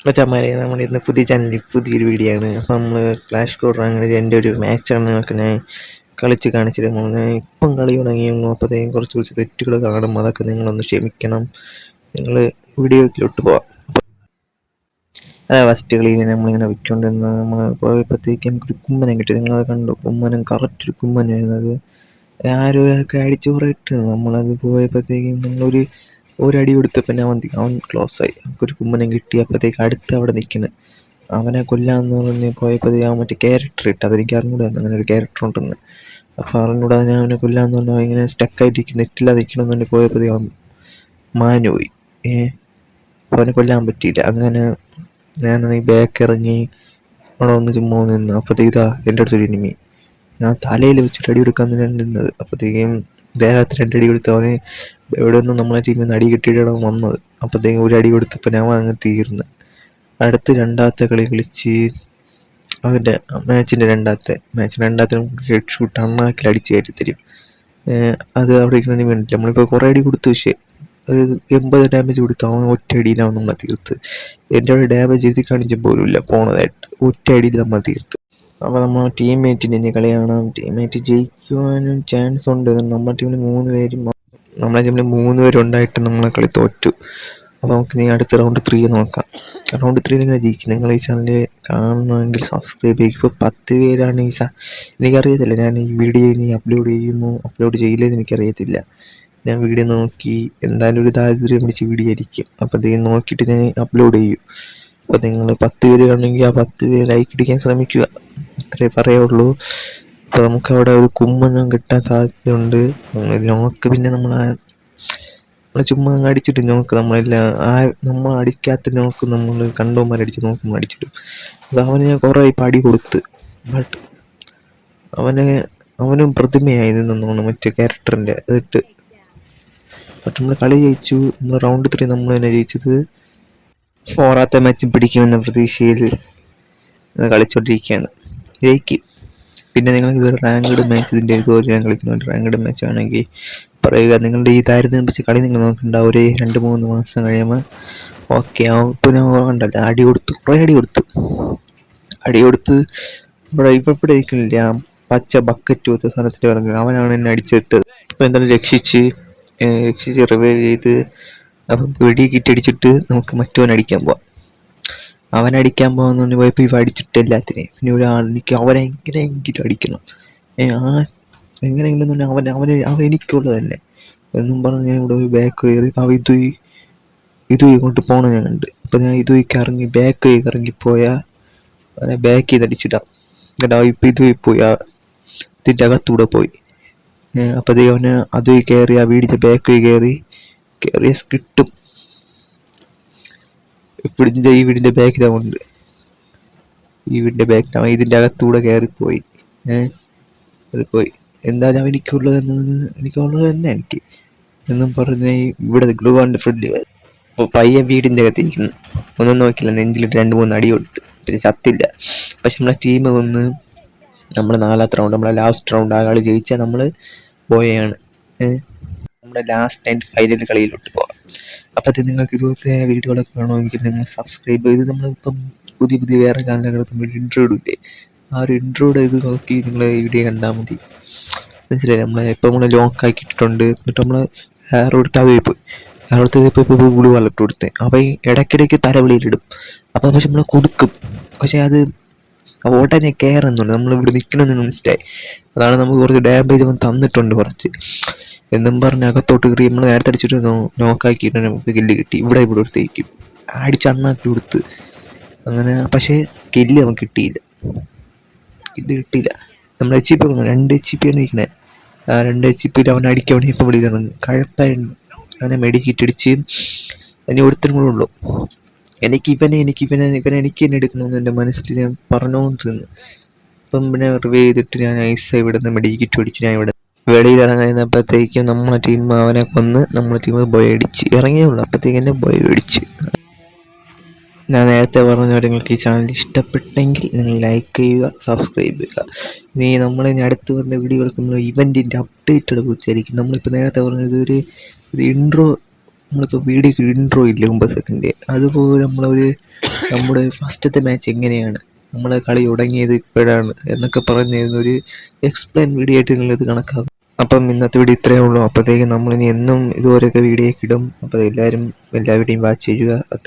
മച്ചാന്മാരെ നമ്മുടെ ഇന്ന് പുതിയ ചാനലിൽ പുതിയൊരു വീഡിയോ ആണ്. അപ്പം നമ്മൾ ക്ലാഷ് കോഡ് റാങ്കിൽ എൻ്റെ ഒരു മാച്ചാണ് നിങ്ങൾക്ക് ഞാൻ കളിച്ച് കാണിച്ചിരുന്നു. ഞാൻ ഇപ്പം കളി തുടങ്ങിയിരുന്നു. അപ്പോഴത്തേക്കും കുറച്ച് കുറച്ച് തെറ്റുകൾ കാണും, അതൊക്കെ നിങ്ങളൊന്ന് ക്ഷമിക്കണം. നിങ്ങൾ വീഡിയോയിലോട്ട് പോവാം. ഫസ്റ്റ് കളി നമ്മളിങ്ങനെ വിറ്റുകൊണ്ടിരുന്നത് നമ്മൾ പോയപ്പോഴത്തേക്കും നമുക്കൊരു കുമ്മനം കിട്ടി. നിങ്ങളത് കണ്ടു? കുമ്മനം കറക്റ്റ് ഒരു കുമ്മനായിരുന്നത്. ആരും ഒക്കെ അടിച്ചു കുറയിട്ട് നമ്മളത് പോയപ്പോഴത്തേക്കും ഒരടി കൊടുത്തപ്പോൾ അവൻ ക്ലോസ് ആയി. നമുക്കൊരു കുമ്മനം കിട്ടി. അപ്പോഴത്തേക്ക് അടുത്ത് അവിടെ നിൽക്കുന്നത് അവനെ കൊല്ലാന്ന് പറഞ്ഞ് പോയപ്പോഴത്തേക്ക് അവൻ മറ്റേ ക്യാരക്ടർ ഇട്ട്, അതെനിക്ക് അറിഞ്ഞൂടായിരുന്നു അങ്ങനെ ഒരു ക്യാരക്ടർ ഉണ്ടെന്ന്. അപ്പോൾ അറിഞ്ഞൂടാതെ ഞാൻ അവനെ കൊല്ലാന്ന് പറഞ്ഞാൽ ഇങ്ങനെ സ്റ്റക്കായിട്ട് നെറ്റില്ലാതെ നിൽക്കണം എന്ന് പോയപ്പോഴത്തേക്ക് അവൻ മാഞ്ഞുപോയി. അവനെ കൊല്ലാൻ പറ്റിയില്ല. അങ്ങനെ ഞാൻ ബാക്ക് ഇറങ്ങി അവിടെ ഒന്ന് ചുമ്മാ നിന്ന്. അപ്പോഴത്തേക്ക് ഇതാ എൻ്റെ അടുത്തൊരു എനിമി. ഞാൻ തലയിൽ വെച്ചിട്ട് അടി കൊടുക്കാൻ നിന്നത്. അപ്പോഴത്തേക്കും ദേഹത്ത് രണ്ടടി കൊടുത്ത് അവന് എവിടെ നിന്നും നമ്മളെ ടീമിൽ നിന്ന് അടി കിട്ടിയിട്ടാണ് വന്നത്. അപ്പോഴത്തേക്കും ഒരു അടി കൊടുത്തപ്പോൾ ഞാൻ അങ്ങ് തീർന്ന്. അടുത്ത് രണ്ടാമത്തെ കളി കളിച്ച് അവൻ്റെ രണ്ടാമത്തെ ഹെഡ് ഷൂട്ട് അണ്ണാക്കിൽ അടിച്ച് കയറ്റി തരും. അത് അവിടെ ഇരിക്കുന്നതിന് വേണ്ടിയിട്ട് നമ്മളിപ്പോൾ കുറേ അടി കൊടുത്തു, പക്ഷേ ഒരു 80 ഡാമേജ് കൊടുത്തു. അവൻ ഒറ്റ അടിയിലാണ് നമ്മളെ തീർത്ത്. എൻ്റെ അവിടെ ഡാമേജ് എഴുതി കാണിച്ച പോലുമില്ല പോണതായിട്ട്, ഒറ്റ അടിയിൽ നമ്മൾ തീർത്ത്. അപ്പോൾ നമ്മൾ ടീംമേറ്റിൻ്റെ ഇനി കളി കാണാം. ടീംമേറ്റ് ജയിക്കുവാനും ചാൻസ് ഉണ്ട്. നമ്മുടെ ടീമിൽ 3 പേരുണ്ടായിട്ട് നമ്മളെ കളി തോറ്റു. അപ്പോൾ നമുക്ക് ഇനി അടുത്ത റൗണ്ട് 3 നോക്കാം. റൗണ്ട് 3 നിങ്ങൾ ജയിക്കും. നിങ്ങൾ ഈ ചാനൽ കാണണമെങ്കിൽ സബ്സ്ക്രൈബ് ചെയ്യും. ഇപ്പോൾ 10 പേരാണ് എനിക്കറിയത്തില്ല. ഞാൻ ഈ വീഡിയോ ഇനി അപ്ലോഡ് ചെയ്യില്ലെന്ന് എനിക്കറിയത്തില്ല. ഞാൻ വീഡിയോ നോക്കി എന്തായാലും ഒരു ദാരിദ്ര്യം പിടിച്ച വീഡിയോ ആയിരിക്കും. അപ്പോഴത്തേക്കും നോക്കിയിട്ട് ഞാൻ അപ്ലോഡ് ചെയ്യും. അപ്പോൾ നിങ്ങൾ 10 പേര് കാണുമെങ്കിൽ ആ 10 പേര് ലൈക്ക് അടിക്കാൻ ശ്രമിക്കുക, അത്രേ പറയുള്ളൂ. അപ്പോൾ നമുക്കവിടെ ഒരു കുമ്മനം കിട്ടാൻ സാധ്യതയുണ്ട്. നമുക്ക് പിന്നെ നമ്മളെ ചുമ്മാ അങ്ങ് അടിച്ചിട്ട് നമ്മൾ അടിക്കാത്ത നമ്മൾ കണ്ടവന്മാരടിച്ച് നോക്കുമ്പോൾ അടിച്ചിടും. അത് അവന് ഞാൻ കുറേ ഇപ്പം അടി കൊടുത്ത്. ബട്ട് അവനും പ്രതിമയായി നിന്നോണം മറ്റേ ക്യാരക്ടറിൻ്റെ അതിട്ട്. ബട്ട് നമ്മൾ കളി ജയിച്ചു. നമ്മൾ റൗണ്ട് 3 നമ്മൾ തന്നെ ജയിച്ചത്. 4ാമത്തെ മാച്ച് പിടിക്കുമെന്ന പ്രതീക്ഷയിൽ കളിച്ചോണ്ടിരിക്കുകയാണ്. ജയിക്കും. പിന്നെ നിങ്ങൾ ഇതൊരു റാങ്ക്ഡ് മാച്ച്, ഇതുപോലെ ഞാൻ കളിക്കുന്ന റാങ്ക്ഡ് മാച്ച് ആണെങ്കിൽ പറയുക. നിങ്ങളുടെ ഈ താരത്തിന് വെച്ച് കളി നിങ്ങൾ നോക്കണ്ട. ഒരു 2-3 മാസം കഴിയുമ്പോൾ ഓക്കെ ആവും. ഇപ്പോൾ ഞാൻ കണ്ടല്ല കുറേ അടി കൊടുത്ത് ഇവിടെ ഇരിക്കുന്നില്ല. പച്ച ബക്കറ്റ് പോലത്തെ സ്ഥലത്തിൽ ഇറങ്ങി അവനാണ് എന്നെ അടിച്ചിട്ടത്. അപ്പോൾ എന്തായാലും രക്ഷിച്ച് റിവൈവ് ചെയ്ത് അപ്പം വെടി കിറ്റടിച്ചിട്ട് നമുക്ക് മറ്റവൻ അടിക്കാൻ പോവാം. അവനടിക്കാൻ പോകുന്നതിന് പോയപ്പോൾ ഇവ അടിച്ചിട്ട് എല്ലാത്തിനെയും. പിന്നെ എനിക്ക് അവനെ എങ്ങനെയെങ്കിലും അടിക്കണം. എങ്ങനെയെങ്കിലും തന്നെ അവൻ എനിക്കുള്ളത് തന്നെ എന്നും പറഞ്ഞ് ഞാൻ ഇവിടെ ബാക്ക് കയറി. അവ ഇതും ഇങ്ങോട്ട് പോകണം ഞാൻ കണ്ട്. അപ്പം ഞാൻ ഇറങ്ങി ബാക്ക് ഇറങ്ങിപ്പോയാൽ അവനെ ബാക്ക് ചെയ്ത് അടിച്ചിടാം. എന്നിട്ട് ഇപ്പം പോയി ഇതിൻ്റെ അകത്തൂടെ പോയി. അപ്പോഴത്തേക്ക് അവന് കയറി ആ വീടിൻ്റെ ബാക്ക് കയറിയ കിട്ടും. ഇപ്പിടിൻ്റെ ഈ വീടിൻ്റെ ബാക്കിലാവുണ്ട്. ഈ വീടിൻ്റെ ബാക്കിലാവും. ഇതിൻ്റെ അകത്തൂടെ കയറിപ്പോയി. അത് പോയി. എന്തായാലും എനിക്കുള്ളത് തന്നെ എനിക്ക് എന്നും പറഞ്ഞ് ഇവിടെ ഗ്ലൂവാൻ്റെ ഫ്രണ്ടിൽ വരും. അപ്പോൾ പയ്യെ വീടിൻ്റെ അകത്തിരിക്കുന്നു. ഒന്നും നോക്കില്ല, നെഞ്ചിൽ 2-3 അടി കൊടുത്ത്. പിന്നെ ചത്തില്ല. പക്ഷെ നമ്മളെ ടീം വന്ന് നമ്മൾ 4ാമത്തെ റൗണ്ട്, നമ്മളെ ലാസ്റ്റ് റൗണ്ട് ആ കളി ജയിച്ചാൽ നമ്മൾ ബോയാണ്. നമ്മുടെ ലാസ്റ്റ് ആൻഡ് ഫൈനൽ കളിയിലോട്ട് പോകാം. അപ്പോഴത്തെ നിങ്ങൾക്ക് ഇതുപോലത്തെ വീഡിയോകളൊക്കെ കാണുമെങ്കിൽ നിങ്ങൾ സബ്സ്ക്രൈബ് ചെയ്ത് നമ്മളിപ്പം പുതിയ വേറെ ചാനലുകളൊക്കെ നമ്മൾ ഇൻട്രോ ഇടില്ലേ, ആ ഒരു ഇൻട്രോയുടെ ഇത് നോക്കി നിങ്ങൾ ഈ വീഡിയോ കണ്ടാൽ മതി. മനസ്സിലായി? നമ്മൾ ലോക്ക് ആക്കിയിട്ടുണ്ട്. എന്നിട്ട് നമ്മൾ ഹെയർ കൊടുത്ത് അത് പോയി ഇപ്പോൾ ഗുളി വളർത്തി കൊടുത്തേ. അപ്പോൾ ഈ ഇടയ്ക്കിടയ്ക്ക് തലവിളിയിലിടും. അപ്പോൾ പക്ഷെ നമ്മൾ കൊടുക്കും. പക്ഷെ അത് ഉടനെ കയറുന്നുണ്ട്. നമ്മളിവിടെ നിൽക്കണമെന്ന് മനസ്സിലായി. അതാണ് നമുക്ക് കുറച്ച് ഡാമേജ് അവൻ തന്നിട്ടുണ്ട് കുറച്ച് എന്നും പറഞ്ഞ് അകത്തോട്ട് കയറി. നമ്മൾ നേരത്തെ അടിച്ചിട്ട് നോക്കാക്കിയിട്ട് നമുക്ക് കില്ല് കിട്ടി. ഇവിടെ കൊടുത്തേക്കും അടിച്ചണ്ണാക്കി കൊടുത്ത് അങ്ങനെ. പക്ഷേ കില്ല് അവൻ കിട്ടിയില്ല. നമ്മൾ HP 2 HP ആണ് ഇരിക്കുന്നത്. 2 HP അവൻ അടിക്കാൻ വേണ്ടി ഇപ്പോൾ വിളിക്കുന്നത് കഴപ്പായിരുന്നു. അങ്ങനെ മെഡിക്കിറ്റ് അടിച്ച് അതിന് ഒരുത്തരും കൂടെ ഉള്ളൂ. എനിക്ക് തന്നെ എടുക്കണമെന്ന് എൻ്റെ മനസ്സിൽ ഞാൻ പറഞ്ഞുകൊണ്ടിരുന്നു. അപ്പം പിന്നെ റിവൈവ് ചെയ്തിട്ട് ഞാൻ ഐസായി ഇവിടുന്ന് മെഡിക്കിറ്റ് അടിച്ച് ഞാൻ ഇവിടെ വെളിയിൽ ഇറങ്ങുന്നപ്പോഴത്തേക്കും നമ്മളെ ടീം അവനെ കൊന്ന് നമ്മളെ ടീം ബോയ് അടിച്ച് ഇറങ്ങിയുള്ളൂ. അപ്പോഴത്തേക്കും എന്നെ ബോയ് അടിച്ച്. ഞാൻ നേരത്തെ പറഞ്ഞ നിങ്ങൾക്ക് ഈ ചാനൽ ഇഷ്ടപ്പെട്ടെങ്കിൽ നിങ്ങൾ ലൈക്ക് ചെയ്യുക, സബ്സ്ക്രൈബ് ചെയ്യുക. ഇനി അടുത്ത് പറഞ്ഞ വീഡിയോകൾക്ക് നമ്മൾ ഇവൻറ്റിൻ്റെ അപ്ഡേറ്റുകളെ കുറിച്ചായിരിക്കും. നമ്മളിപ്പോൾ നേരത്തെ പറഞ്ഞത് ഒരു ഇൻട്രോ നമ്മളിപ്പോൾ വീഡിയോക്ക് ഇൻട്രോ ഇല്ലേ 9 സെക്കൻഡ്, അതുപോലെ നമ്മുടെ ഫസ്റ്റത്തെ മാച്ച് എങ്ങനെയാണ്, നമ്മളെ കളി തുടങ്ങിയത് ഇപ്പോഴാണ് എന്നൊക്കെ പറഞ്ഞു തരുന്നൊരു എക്സ്പ്ലെയിൻ വീഡിയോ ആയിട്ട് നിങ്ങളിത് കണക്കാക്കും. അപ്പം ഇന്നത്തെ വീഡിയോ ഇത്രയേ ഉള്ളൂ. അപ്പോഴത്തേക്കും നമ്മളിനി എന്നും ഇതുപോലെയൊക്കെ വീഡിയോ ഒക്കെ ഇടും. അപ്പോൾ എല്ലാവരും എല്ലാ വീഡിയോയും വാച്ച് ചെയ്യുക. അത്രയും